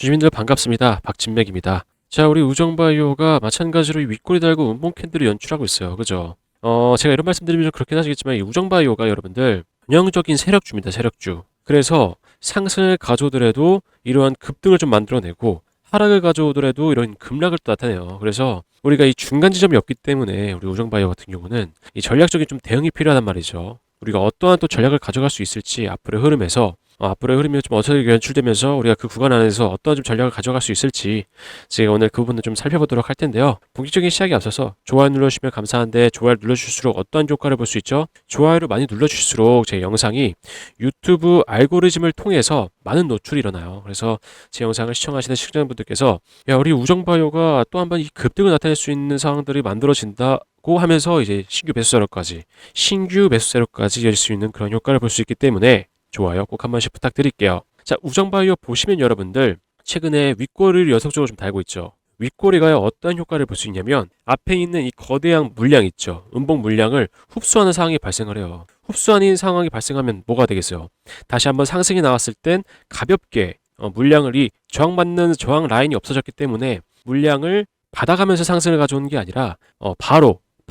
주민들 반갑습니다. 박진맥입니다. 자, 우리 우정바이오가 마찬가지로 이 윗꼬리 달고 운봉 캔들을 연출하고 있어요. 그죠? 제가 이런 말씀드리면 좀 그렇긴 하시겠지만 이 우정바이오가 여러분들 전형적인 세력주입니다. 세력주. 그래서 상승을 가져오더라도 이러한 급등을 좀 만들어내고 하락을 가져오더라도 이런 급락을 또 나타내요. 그래서 우리가 이 중간 지점이 없기 때문에 우리 우정바이오 같은 경우는 이 전략적인 좀 대응이 필요하단 말이죠. 우리가 어떠한 또 전략을 가져갈 수 있을지 앞으로의 흐름에서 앞으로의 흐름이 좀 어떻게 연출되면서 우리가 그 구간 안에서 어떤 좀 전략을 가져갈 수 있을지 제가 오늘 그 부분을 좀 살펴보도록 할 텐데요. 본격적인 시작에 앞서서 좋아요 눌러주시면 감사한데 좋아요 눌러주실수록 어떠한 효과를 볼 수 있죠? 좋아요를 많이 눌러주실수록 제 영상이 유튜브 알고리즘을 통해서 많은 노출이 일어나요. 그래서 제 영상을 시청하시는 시청자분들께서 야, 우리 우정바이오가 또 한 번 이 급등을 나타낼 수 있는 상황들이 만들어진다고 하면서 이제 신규 매수세로까지 이어질 수 있는 그런 효과를 볼 수 있기 때문에 좋아요 꼭 한 번씩 부탁드릴게요. 자, 우정바이오 보시면 여러분들 최근에 윗꼬리를 연속적으로 좀 달고 있죠. 윗꼬리가 어떠한 효과를 볼 수 있냐면 앞에 있는 이 거대한 물량 있죠. 음봉 물량을 흡수하는 상황이 발생을 해요. 흡수하는 상황이 발생하면 뭐가 되겠어요? 다시 한번 상승이 나왔을 땐 가볍게 물량을 이 저항받는 저항 라인이 없어졌기 때문에 물량을 받아가면서 상승을 가져오는 게 아니라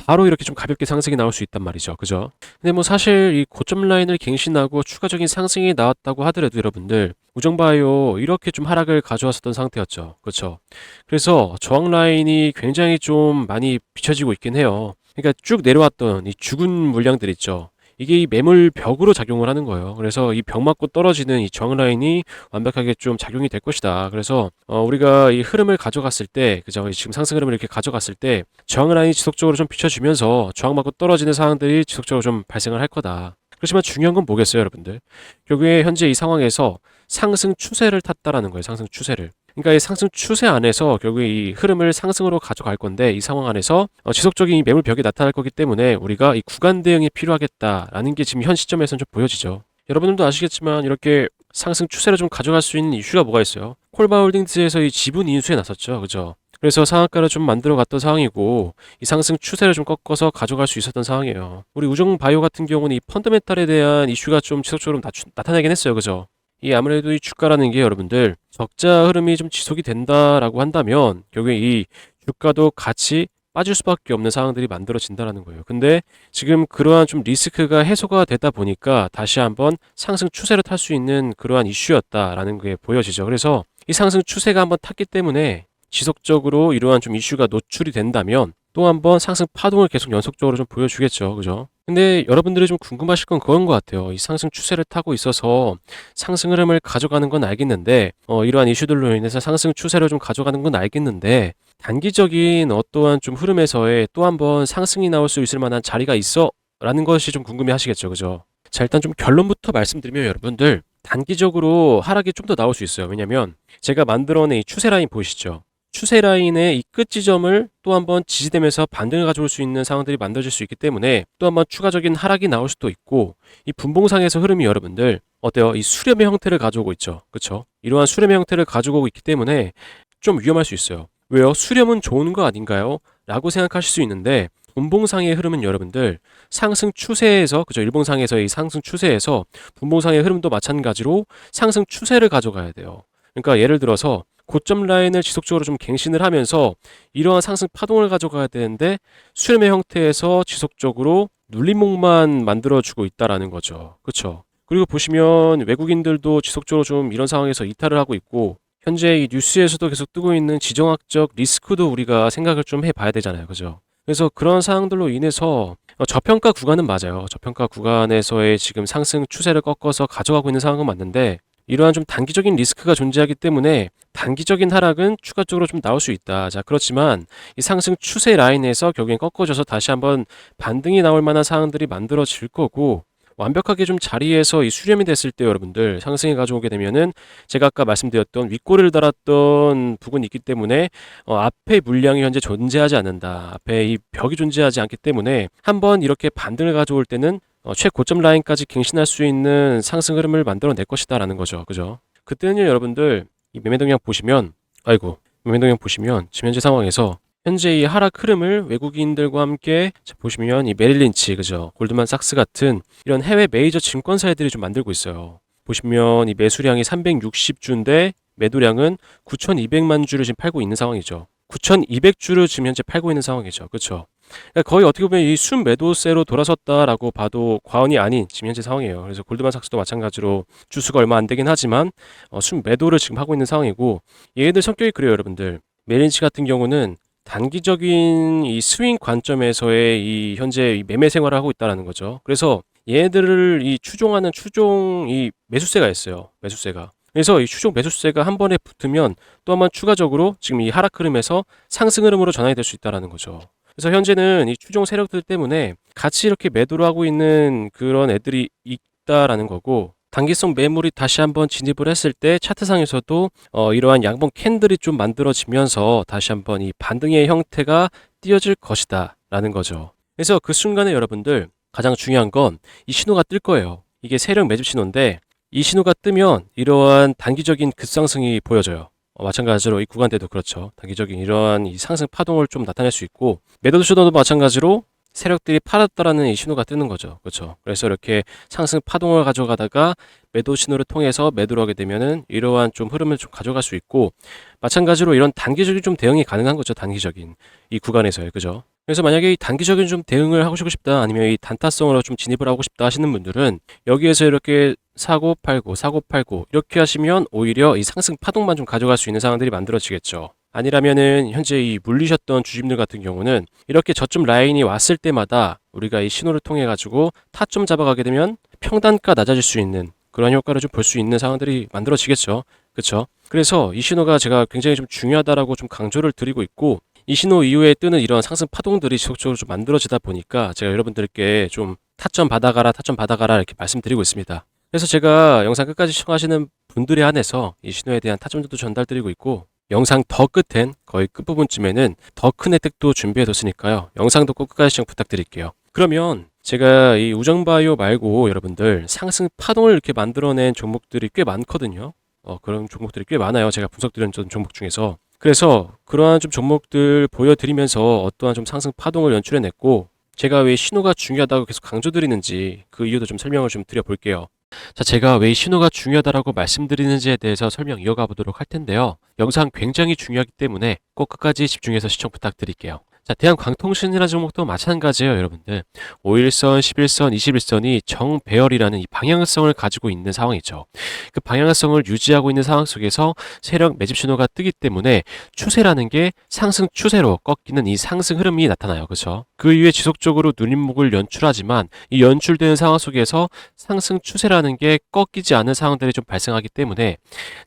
바로 이렇게 좀 가볍게 상승이 나올 수 있단 말이죠. 그죠? 근데 뭐 사실 이 고점 라인을 갱신하고 추가적인 상승이 나왔다고 하더라도 여러분들 우정바이오 이렇게 좀 하락을 가져왔었던 상태였죠. 그렇죠? 그래서 저항 라인이 굉장히 좀 많이 비춰지고 있긴 해요. 그러니까 쭉 내려왔던 이 죽은 물량들 있죠. 이게 이 매물 벽으로 작용을 하는 거예요. 그래서 이 벽 맞고 떨어지는 이 저항 라인이 완벽하게 좀 작용이 될 것이다. 그래서 우리가 이 흐름을 가져갔을 때, 그죠? 지금 상승 흐름을 이렇게 가져갔을 때 저항 라인이 지속적으로 좀 비춰주면서 저항 맞고 떨어지는 상황들이 지속적으로 좀 발생을 할 거다. 그렇지만 중요한 건 뭐겠어요, 여러분들? 결국에 현재 이 상황에서 상승 추세를 탔다라는 거예요. 상승 추세를. 그러니까 이 상승 추세 안에서 결국에 이 흐름을 상승으로 가져갈 건데 이 상황 안에서 지속적인 이 매물 벽이 나타날 거기 때문에 우리가 이 구간 대응이 필요하겠다라는 게 지금 현 시점에서는 좀 보여지죠. 여러분들도 아시겠지만 이렇게 상승 추세를 좀 가져갈 수 있는 이슈가 뭐가 있어요? 콜바홀딩스에서 이 지분 인수에 나섰죠. 그죠? 그래서 상한가를 좀 만들어 갔던 상황이고 이 상승 추세를 좀 꺾어서 가져갈 수 있었던 상황이에요. 우리 우정바이오 같은 경우는 이 펀더멘탈에 대한 이슈가 좀 지속적으로 나타나긴 했어요. 그죠? 이 아무래도 이 주가라는 게 여러분들 적자 흐름이 좀 지속이 된다라고 한다면 결국에 이 주가도 같이 빠질 수밖에 없는 상황들이 만들어진다라는 거예요. 근데 지금 그러한 좀 리스크가 해소가 되다 보니까 다시 한번 상승 추세를 탈 수 있는 그러한 이슈였다라는 게 보여지죠. 그래서 이 상승 추세가 한번 탔기 때문에 지속적으로 이러한 좀 이슈가 노출이 된다면 또 한번 상승 파동을 계속 연속적으로 좀 보여주겠죠. 그죠? 근데 여러분들이 좀 궁금하실 건 그런 것 같아요. 이 상승 추세를 타고 있어서 상승 흐름을 가져가는 건 알겠는데, 이러한 이슈들로 인해서 상승 추세를 좀 가져가는 건 알겠는데, 단기적인 어떠한 좀 흐름에서의 또 한번 상승이 나올 수 있을 만한 자리가 있어? 라는 것이 좀 궁금해 하시겠죠. 그죠? 자, 일단 좀 결론부터 말씀드리면 여러분들, 단기적으로 하락이 좀 더 나올 수 있어요. 왜냐면 제가 만들어낸 이 추세 라인 보이시죠? 추세 라인의 이 끝 지점을 또 한번 지지되면서 반등을 가져올 수 있는 상황들이 만들어질 수 있기 때문에 또 한번 추가적인 하락이 나올 수도 있고 이 분봉상에서 흐름이 여러분들 어때요? 이 수렴의 형태를 가져오고 있죠. 그렇죠? 이러한 수렴의 형태를 가져오고 있기 때문에 좀 위험할 수 있어요. 왜요? 수렴은 좋은 거 아닌가요? 라고 생각하실 수 있는데 분봉상의 흐름은 여러분들 상승 추세에서 그죠? 일봉상에서의 상승 추세에서 분봉상의 흐름도 마찬가지로 상승 추세를 가져가야 돼요. 그러니까 예를 들어서 고점 라인을 지속적으로 좀 갱신을 하면서 이러한 상승 파동을 가져가야 되는데 수렴의 형태에서 지속적으로 눌림목만 만들어주고 있다라는 거죠. 그렇죠? 그리고 보시면 외국인들도 지속적으로 좀 이런 상황에서 이탈을 하고 있고 현재 이 뉴스에서도 계속 뜨고 있는 지정학적 리스크도 우리가 생각을 좀 해봐야 되잖아요. 그죠? 그래서 그런 상황들로 인해서 저평가 구간은 맞아요. 저평가 구간에서의 지금 상승 추세를 꺾어서 가져가고 있는 상황은 맞는데 이러한 좀 단기적인 리스크가 존재하기 때문에 단기적인 하락은 추가적으로 좀 나올 수 있다. 자, 그렇지만 이 상승 추세 라인에서 결국엔 꺾어져서 다시 한번 반등이 나올 만한 상황들이 만들어질 거고 완벽하게 좀 자리에서 이 수렴이 됐을 때 여러분들 상승이 가져오게 되면은 제가 아까 말씀드렸던 윗꼬리를 달았던 부분이 있기 때문에 앞에 물량이 현재 존재하지 않는다. 앞에 이 벽이 존재하지 않기 때문에 한번 이렇게 반등을 가져올 때는 최고점 라인까지 갱신할 수 있는 상승 흐름을 만들어낼 것이다라는 거죠. 그죠? 그때는 여러분들 이 매매 동향 보시면 매매 동향 보시면 지금 현재 상황에서 현재 이 하락 흐름을 외국인들과 함께 보시면 이 메릴 린치 그죠? 골드만삭스 같은 이런 해외 메이저 증권사들이 좀 만들고 있어요. 보시면 이 매수량이 360주인데 매도량은 9,200만 주를 지금 팔고 있는 상황이죠. 9,200주를 지금 현재 팔고 있는 상황이죠. 그렇죠? 그러니까 거의 어떻게 보면 이 순매도세로 돌아섰다라고 봐도 과언이 아닌 지금 현재 상황이에요. 그래서 골드만삭스도 마찬가지로 주수가 얼마 안 되긴 하지만 순매도를 지금 하고 있는 상황이고, 얘네들 성격이 그래요, 여러분들. 메린치 같은 경우는 단기적인 이 스윙 관점에서의 이 현재 이 매매 생활을 하고 있다는 거죠. 그래서 얘네들을 이 추종하는 추종 이 매수세가 있어요. 매수세가. 그래서 이 추종 매수세가 한 번에 붙으면 또 한 번 추가적으로 지금 이 하락 흐름에서 상승 흐름으로 전환이 될 수 있다는 거죠. 그래서 현재는 이 추종 세력들 때문에 같이 이렇게 매도를 하고 있는 그런 애들이 있다라는 거고, 단기성 매물이 다시 한번 진입을 했을 때 차트상에서도 이러한 양봉 캔들이 좀 만들어지면서 다시 한번 이 반등의 형태가 띄어질 것이다 라는 거죠. 그래서 그 순간에 여러분들 가장 중요한 건 이 신호가 뜰 거예요. 이게 세력 매집 신호인데 이 신호가 뜨면 이러한 단기적인 급상승이 보여져요. 마찬가지로 이 구간대도 그렇죠. 단기적인 이러한 이 상승 파동을 좀 나타낼 수 있고, 매도 신호도 마찬가지로 세력들이 팔았다라는 이 신호가 뜨는 거죠. 그렇죠. 그래서 이렇게 상승 파동을 가져가다가 매도 신호를 통해서 매도를 하게 되면은 이러한 좀 흐름을 좀 가져갈 수 있고, 마찬가지로 이런 단기적인 좀 대응이 가능한 거죠. 단기적인 이 구간에서요. 그죠? 그래서 만약에 이 단기적인 좀 대응을 하고 싶다, 아니면 이 단타성으로 좀 진입을 하고 싶다 하시는 분들은 여기에서 이렇게 사고 팔고 사고 팔고 이렇게 하시면 오히려 이 상승 파동만 좀 가져갈 수 있는 상황들이 만들어지겠죠. 아니라면은 현재 이 물리셨던 주주님들 같은 경우는 이렇게 저점 라인이 왔을 때마다 우리가 이 신호를 통해 가지고 타점 잡아가게 되면 평단가 낮아질 수 있는 그런 효과를 좀 볼 수 있는 상황들이 만들어지겠죠. 그렇죠? 그래서 이 신호가 제가 굉장히 좀 중요하다라고 좀 강조를 드리고 있고, 이 신호 이후에 뜨는 이런 상승 파동들이 지속적으로 좀 만들어지다 보니까 제가 여러분들께 좀 타점 받아가라 이렇게 말씀드리고 있습니다. 그래서 제가 영상 끝까지 시청하시는 분들에 한해서 이 신호에 대한 타점들도 전달드리고 있고, 영상 더 끝엔 거의 끝부분쯤에는 더 큰 혜택도 준비해뒀으니까요. 영상도 꼭 끝까지 시청 부탁드릴게요. 그러면 제가 이 우정바이오 말고 여러분들 상승 파동을 이렇게 만들어낸 종목들이 꽤 많거든요. 그런 종목들이 꽤 많아요. 제가 분석드린 종목 중에서. 그래서 그러한 좀 종목들 보여드리면서 어떠한 좀 상승 파동을 연출해냈고, 제가 왜 신호가 중요하다고 계속 강조드리는지 그 이유도 좀 설명을 좀 드려볼게요. 자, 제가 왜 신호가 중요하다고 말씀드리는지에 대해서 설명 이어가 보도록 할 텐데요. 영상 굉장히 중요하기 때문에 꼭 끝까지 집중해서 시청 부탁드릴게요. 자, 대한광통신이라는 종목도 마찬가지예요, 여러분들. 5일선, 11선, 21선이 정배열이라는 이 방향성을 가지고 있는 상황이죠. 그 방향성을 유지하고 있는 상황 속에서 세력 매집 신호가 뜨기 때문에 추세라는 게 상승 추세로 꺾이는 이 상승 흐름이 나타나요. 그렇죠? 그 이후에 지속적으로 눌림목을 연출하지만 이 연출되는 상황 속에서 상승 추세라는 게 꺾이지 않는 상황들이 좀 발생하기 때문에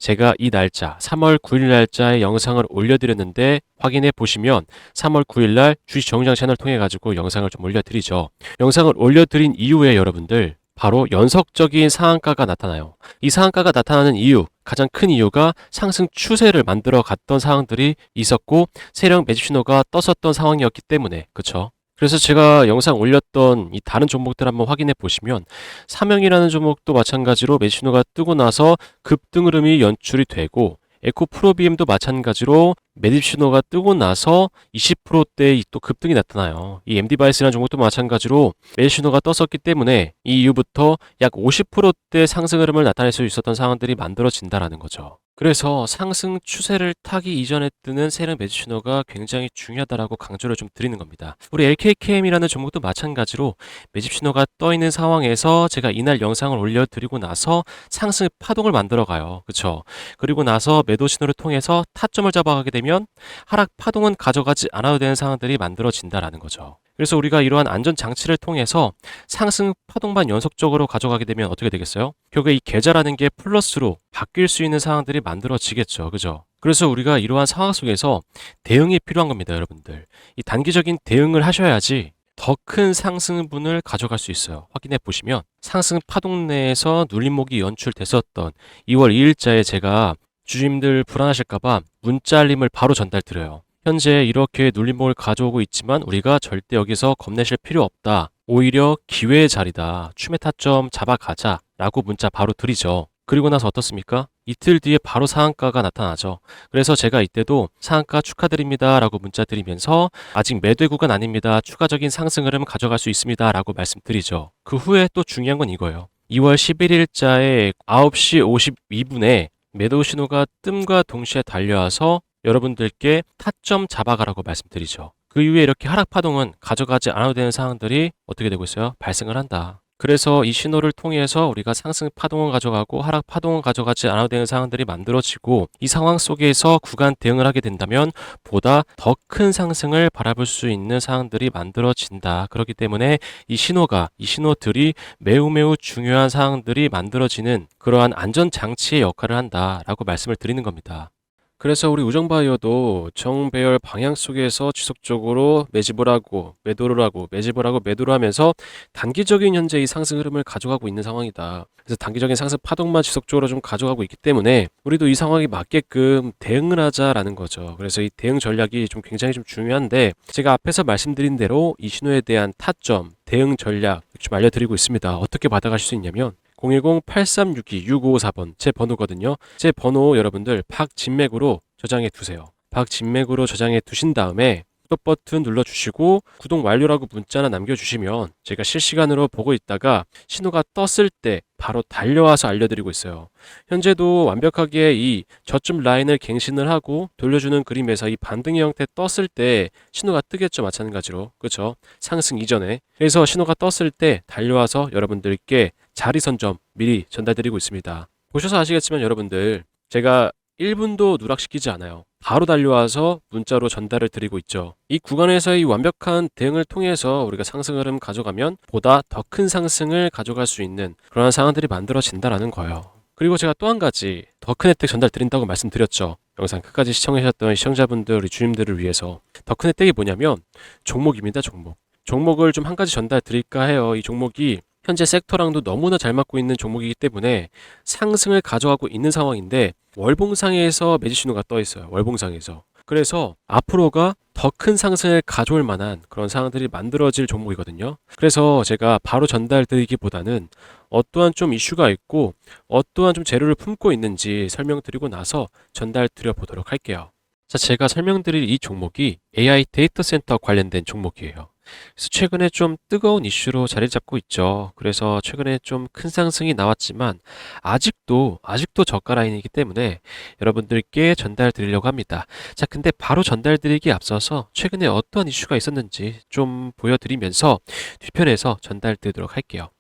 제가 이 날짜 3월 9일 날짜에 영상을 올려드렸는데 확인해 보시면 3월 9일 날 주식 정의장 채널 통해 가지고 영상을 좀 올려드리죠. 영상을 올려드린 이후에 여러분들 바로 연속적인 상한가가 나타나요. 이 상한가가 나타나는 이유, 가장 큰 이유가 상승 추세를 만들어 갔던 상황들이 있었고 세력 매집 신호가 떴었던 상황이었기 때문에, 그렇죠? 그래서 제가 영상 올렸던 이 다른 종목들 한번 확인해 보시면 삼영이라는 종목도 마찬가지로 매집 신호가 뜨고 나서 급등 흐름이 연출이 되고, 에코프로비엠도 마찬가지로 매집 신호가 뜨고 나서 20%대의 또 급등이 나타나요. 이 MD바이스라는 종목도 마찬가지로 매집 신호가 떴었기 때문에 이 이후부터 약 50%대 상승 흐름을 나타낼 수 있었던 상황들이 만들어진다라는 거죠. 그래서 상승 추세를 타기 이전에 뜨는 세력 매집 신호가 굉장히 중요하다라고 강조를 좀 드리는 겁니다. 우리 LKKM이라는 종목도 마찬가지로 매집 신호가 떠 있는 상황에서 제가 이날 영상을 올려드리고 나서 상승 파동을 만들어가요. 그렇죠? 그리고 나서 매도 신호를 통해서 타점을 잡아가게 되면 하락 파동은 가져가지 않아도 되는 상황들이 만들어진다라는 거죠. 그래서 우리가 이러한 안전 장치를 통해서 상승 파동만 연속적으로 가져가게 되면 어떻게 되겠어요? 결국에 이 계좌라는 게 플러스로 바뀔 수 있는 상황들이 만들어지겠죠. 그죠? 그래서 우리가 이러한 상황 속에서 대응이 필요한 겁니다, 여러분들. 이 단기적인 대응을 하셔야지 더 큰 상승분을 가져갈 수 있어요. 확인해 보시면 상승 파동 내에서 눌림목이 연출됐었던 2월 2일자에 제가 주주님들 불안하실까봐 문자 알림을 바로 전달드려요. 현재 이렇게 눌림목을 가져오고 있지만 우리가 절대 여기서 겁내실 필요 없다. 오히려 기회의 자리다. 추매 타점 잡아가자 라고 문자 바로 드리죠. 그리고 나서 어떻습니까? 이틀 뒤에 바로 상한가가 나타나죠. 그래서 제가 이때도 상한가 축하드립니다 라고 문자 드리면서 아직 매도의 구간 아닙니다. 추가적인 상승 흐름 가져갈 수 있습니다 라고 말씀드리죠. 그 후에 또 중요한 건 이거예요. 2월 11일자에 9시 52분에 매도 신호가 뜸과 동시에 달려와서 여러분들께 타점 잡아가라고 말씀드리죠. 그 이후에 이렇게 하락 파동은 가져가지 않아도 되는 상황들이 어떻게 되고 있어요? 발생을 한다. 그래서 이 신호를 통해서 우리가 상승 파동을 가져가고 하락 파동을 가져가지 않아도 되는 상황들이 만들어지고, 이 상황 속에서 구간 대응을 하게 된다면 보다 더 큰 상승을 바라볼 수 있는 상황들이 만들어진다. 그렇기 때문에 이 신호들이 매우 매우 중요한 상황들이 만들어지는 그러한 안전장치의 역할을 한다라고 말씀을 드리는 겁니다. 그래서 우리 우정바이어도 정배열 방향 속에서 지속적으로 매집을 하고 매도를 하고 매집을 하고 매도를 하면서 단기적인 현재 이 상승 흐름을 가져가고 있는 상황이다. 그래서 단기적인 상승 파동만 지속적으로 좀 가져가고 있기 때문에 우리도 이 상황에 맞게끔 대응을 하자라는 거죠. 그래서 이 대응 전략이 좀 굉장히 좀 중요한데, 제가 앞에서 말씀드린 대로 이 신호에 대한 타점, 대응 전략 좀 알려드리고 있습니다. 어떻게 받아가실 수 있냐면 010-8362-6554번 제 번호거든요. 제 번호 여러분들 박진맥으로 저장해 두세요. 박진맥으로 저장해 두신 다음에 구독 버튼 눌러주시고 구독 완료라고 문자나 남겨주시면 제가 실시간으로 보고 있다가 신호가 떴을 때 바로 달려와서 알려드리고 있어요. 현재도 완벽하게 이 저점 라인을 갱신을 하고 돌려주는 그림에서 이 반등의 형태 떴을 때 신호가 뜨겠죠. 마찬가지로. 그렇죠? 상승 이전에. 그래서 신호가 떴을 때 달려와서 여러분들께 자리 선점 미리 전달드리고 있습니다. 보셔서 아시겠지만 여러분들, 제가 1분도 누락시키지 않아요. 바로 달려와서 문자로 전달을 드리고 있죠. 이 구간에서의 완벽한 대응을 통해서 우리가 상승 흐름 가져가면 보다 더 큰 상승을 가져갈 수 있는 그런 상황들이 만들어진다라는 거예요. 그리고 제가 또 한 가지 더 큰 혜택 전달 드린다고 말씀드렸죠. 영상 끝까지 시청해주셨던 시청자분들, 우리 주님들을 위해서 더 큰 혜택이 뭐냐면 종목입니다. 종목을 좀 한 가지 전달 드릴까 해요. 이 종목이 현재 섹터랑도 너무나 잘 맞고 있는 종목이기 때문에 상승을 가져가고 있는 상황인데, 월봉상에서 매지 신호가 떠 있어요. 월봉상에서. 그래서 앞으로가 더 큰 상승을 가져올 만한 그런 상황들이 만들어질 종목이거든요. 그래서 제가 바로 전달드리기보다는 어떠한 좀 이슈가 있고 어떠한 좀 재료를 품고 있는지 설명드리고 나서 전달드려 보도록 할게요. 자, 제가 설명드릴 이 종목이 AI 데이터 센터 관련된 종목이에요. 그래서 최근에 좀 뜨거운 이슈로 자리 잡고 있죠. 그래서 최근에 좀 큰 상승이 나왔지만 아직도 저가 라인이기 때문에 여러분들께 전달 드리려고 합니다. 자, 근데 바로 전달 드리기에 앞서서 최근에 어떠한 이슈가 있었는지 좀 보여드리면서 뒤편에서 전달 드리도록 할게요.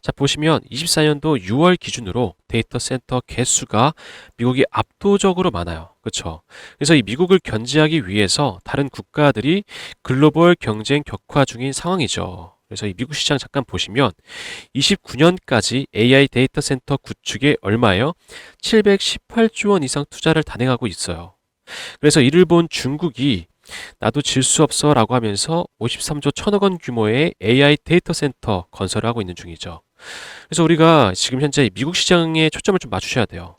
자, 보시면 24년도 6월 기준으로 데이터 센터 개수가 미국이 압도적으로 많아요. 그렇죠? 그래서 이 미국을 견제하기 위해서 다른 국가들이 글로벌 경쟁 격화 중인 상황이죠. 그래서 이 미국 시장 잠깐 보시면 29년까지 AI 데이터 센터 구축에 얼마예요? 718조 원 이상 투자를 단행하고 있어요. 그래서 이를 본 중국이 나도 질 수 없어 라고 하면서 53조 1천억 원 규모의 AI 데이터 센터 건설을 하고 있는 중이죠. 그래서 우리가 지금 현재 미국 시장에 초점을 좀 맞추셔야 돼요.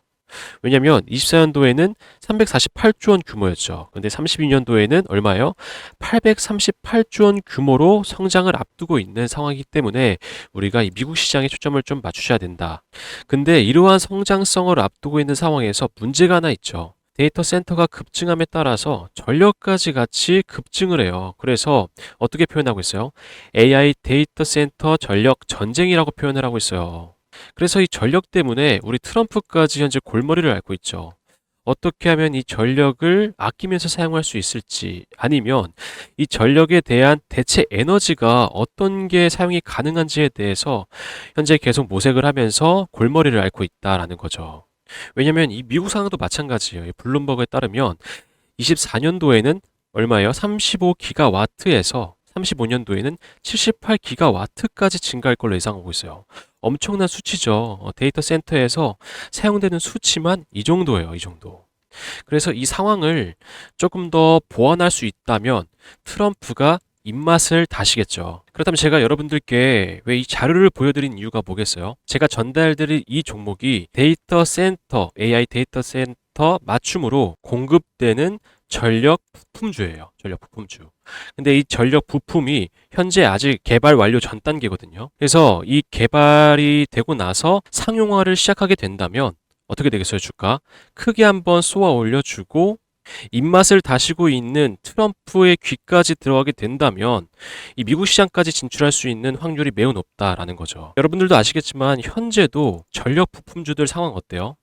왜냐면 24년도에는 348조 원 규모였죠. 근데 32년도에는 얼마예요? 838조 원 규모로 성장을 앞두고 있는 상황이기 때문에 우리가 이 미국 시장에 초점을 좀 맞추셔야 된다. 근데 이러한 성장성을 앞두고 있는 상황에서 문제가 하나 있죠. 데이터 센터가 급증함에 따라서 전력까지 같이 급증을 해요. 그래서 어떻게 표현하고 있어요? AI 데이터 센터 전력 전쟁이라고 표현을 하고 있어요. 그래서 이 전력 때문에 우리 트럼프까지 현재 골머리를 앓고 있죠. 어떻게 하면 이 전력을 아끼면서 사용할 수 있을지, 아니면 이 전력에 대한 대체 에너지가 어떤 게 사용이 가능한지에 대해서 현재 계속 모색을 하면서 골머리를 앓고 있다라는 거죠. 왜냐면 이 미국 상황도 마찬가지예요. 블룸버그에 따르면 24년도에는 얼마예요? 35기가와트에서 35년도에는 78기가와트까지 증가할 걸로 예상하고 있어요. 엄청난 수치죠. 데이터 센터에서 사용되는 수치만 이 정도예요. 이 정도. 그래서 이 상황을 조금 더 보완할 수 있다면 트럼프가 입맛을 다시겠죠. 그렇다면 제가 여러분들께 왜 이 자료를 보여드린 이유가 뭐겠어요? 제가 전달드릴 이 종목이 데이터 센터, AI 데이터 센터 맞춤으로 공급되는 전력 부품주예요. 전력 부품주. 근데 이 전력 부품이 현재 아직 개발 완료 전 단계거든요. 그래서 이 개발이 되고 나서 상용화를 시작하게 된다면 어떻게 되겠어요, 주가? 크게 한번 쏘아 올려주고 입맛을 다시고 있는 트럼프의 귀까지 들어가게 된다면 이 미국 시장까지 진출할 수 있는 확률이 매우 높다라는 거죠. 여러분들도 아시겠지만 현재도 전력 부품주들 상황 어때요?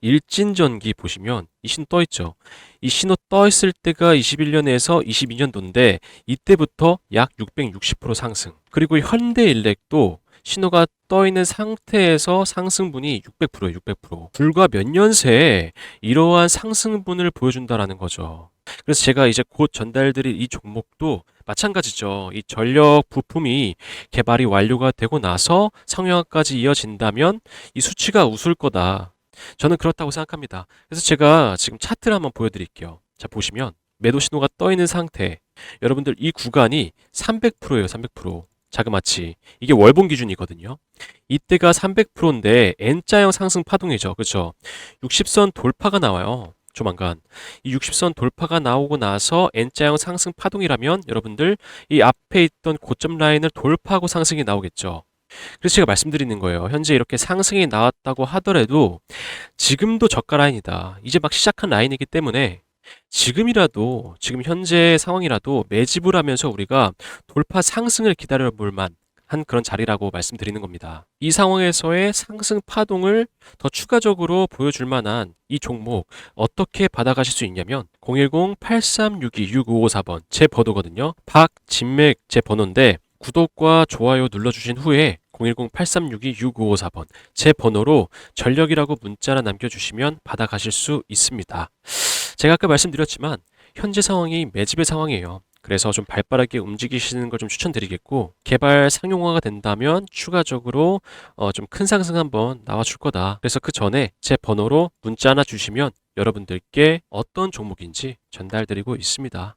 일진전기 보시면 이 신호 떠 있죠. 이 신호 떠 있을 때가 21년에서 22년도인데 이때부터 약 660% 상승. 그리고 현대일렉도 신호가 떠 있는 상태에서 상승분이 600%예요, 600%. 불과 몇 년 새에 이러한 상승분을 보여준다라는 거죠. 그래서 제가 이제 곧 전달드릴 이 종목도 마찬가지죠. 이 전력 부품이 개발이 완료가 되고 나서 상용화까지 이어진다면 이 수치가 웃을 거다. 저는 그렇다고 생각합니다. 그래서 제가 지금 차트를 한번 보여드릴게요. 자, 보시면 매도 신호가 떠 있는 상태. 여러분들 이 구간이 300%예요, 300%. 자그마치. 이게 월봉 기준이거든요. 이때가 300%인데 N자형 상승 파동이죠. 그렇죠? 60선 돌파가 나와요. 조만간. 이 60선 돌파가 나오고 나서 N자형 상승 파동이라면 여러분들 이 앞에 있던 고점 라인을 돌파하고 상승이 나오겠죠. 그래서 제가 말씀드리는 거예요. 현재 이렇게 상승이 나왔다고 하더라도 지금도 저가 라인이다. 이제 막 시작한 라인이기 때문에 지금이라도, 지금 현재 상황이라도 매집을 하면서 우리가 돌파 상승을 기다려 볼 만한 그런 자리라고 말씀드리는 겁니다. 이 상황에서의 상승 파동을 더 추가적으로 보여줄 만한 이 종목 어떻게 받아가실 수 있냐면 010-8362-6554번 제 번호거든요. 박진맥 제 번호인데 구독과 좋아요 눌러주신 후에 010-8362-6554번 제 번호로 전력이라고 문자를 남겨주시면 받아가실 수 있습니다. 제가 아까 말씀드렸지만 현재 상황이 매집의 상황이에요. 그래서 좀 발빠르게 움직이시는 걸 좀 추천드리겠고 개발 상용화가 된다면 추가적으로 좀 큰 상승 한번 나와줄 거다. 그래서 그 전에 제 번호로 문자 하나 주시면 여러분들께 어떤 종목인지 전달드리고 있습니다.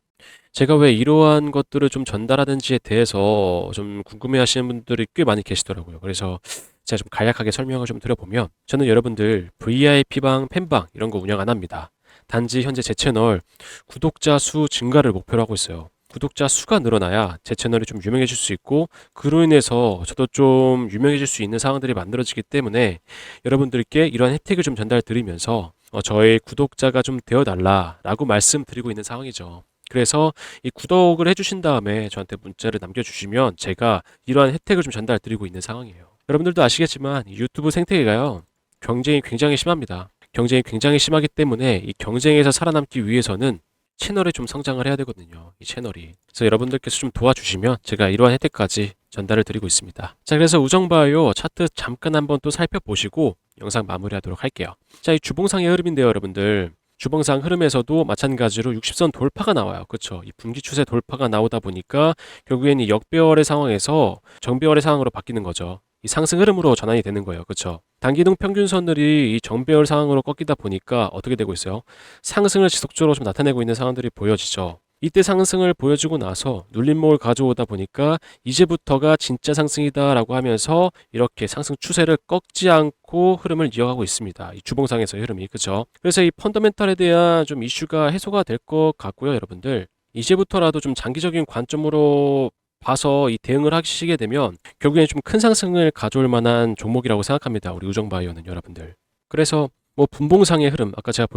제가 왜 이러한 것들을 좀 전달하는지에 대해서 좀 궁금해 하시는 분들이 꽤 많이 계시더라고요. 그래서 제가 좀 간략하게 설명을 좀 드려보면 저는 여러분들 VIP방, 팬방 이런 거 운영 안 합니다. 단지 현재 제 채널 구독자 수 증가를 목표로 하고 있어요. 구독자 수가 늘어나야 제 채널이 좀 유명해질 수 있고 그로 인해서 저도 좀 유명해질 수 있는 상황들이 만들어지기 때문에 여러분들께 이런 혜택을 좀 전달드리면서 저의 구독자가 좀 되어달라라고 말씀드리고 있는 상황이죠. 그래서 이 구독을 해주신 다음에 저한테 문자를 남겨주시면 제가 이러한 혜택을 좀 전달드리고 있는 상황이에요. 여러분들도 아시겠지만 이 유튜브 생태계가요. 경쟁이 굉장히 심합니다. 경쟁이 굉장히 심하기 때문에 이 경쟁에서 살아남기 위해서는 채널이 좀 성장을 해야 되거든요. 이 채널이. 그래서 여러분들께서 좀 도와주시면 제가 이러한 혜택까지 전달을 드리고 있습니다. 자, 그래서 우정바이오 차트 잠깐 한번 또 살펴보시고 영상 마무리하도록 할게요. 자, 이 주봉상의 흐름인데요, 여러분들. 주봉상 흐름에서도 마찬가지로 60선 돌파가 나와요. 그렇죠? 이 분기 추세 돌파가 나오다 보니까 결국엔 이 역배열의 상황에서 정배열의 상황으로 바뀌는 거죠. 이 상승 흐름으로 전환이 되는 거예요. 그렇죠? 단기동 평균선들이 이 정배열 상황으로 꺾이다 보니까 어떻게 되고 있어요? 상승을 지속적으로 좀 나타내고 있는 상황들이 보여지죠. 이때 상승을 보여주고 나서 눌림목을 가져오다 보니까 이제부터가 진짜 상승이다라고 하면서 이렇게 상승 추세를 꺾지 않고 흐름을 이어가고 있습니다. 이 주봉상에서의 흐름이. 그죠? 그래서 이 펀더멘탈에 대한 좀 이슈가 해소가 될 것 같고요, 여러분들. 이제부터라도 좀 장기적인 관점으로 봐서 이 대응을 하시게 되면 결국엔 좀 큰 상승을 가져올 만한 종목이라고 생각합니다. 우리 우정바이오는 여러분들. 그래서 뭐 분봉상의 흐름, 아까 제가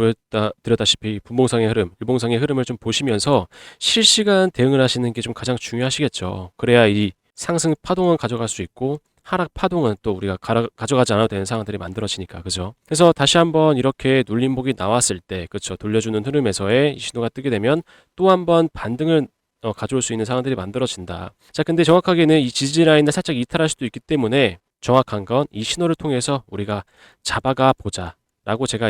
드렸다시피 분봉상의 흐름, 일봉상의 흐름을 좀 보시면서 실시간 대응을 하시는 게 좀 가장 중요하시겠죠. 그래야 이 상승 파동은 가져갈 수 있고 하락 파동은 또 우리가 가져가지 않아도 되는 상황들이 만들어지니까. 그죠? 그래서 다시 한번 이렇게 눌림목이 나왔을 때, 그렇죠? 돌려주는 흐름에서의 이 신호가 뜨게 되면 또 한번 반등을 가져올 수 있는 상황들이 만들어진다. 자, 근데 정확하게는 이 지지 라인을 살짝 이탈할 수도 있기 때문에 정확한 건 이 신호를 통해서 우리가 잡아가 보자 라고 제가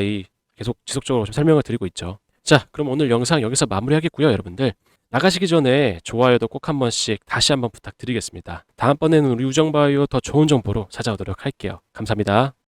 계속 지속적으로 좀 설명을 드리고 있죠. 자, 그럼 오늘 영상 여기서 마무리하겠고요, 여러분들. 나가시기 전에 좋아요도 꼭 한 번씩 다시 한번 부탁드리겠습니다. 다음번에는 우리 우정바이오 더 좋은 정보로 찾아오도록 할게요. 감사합니다.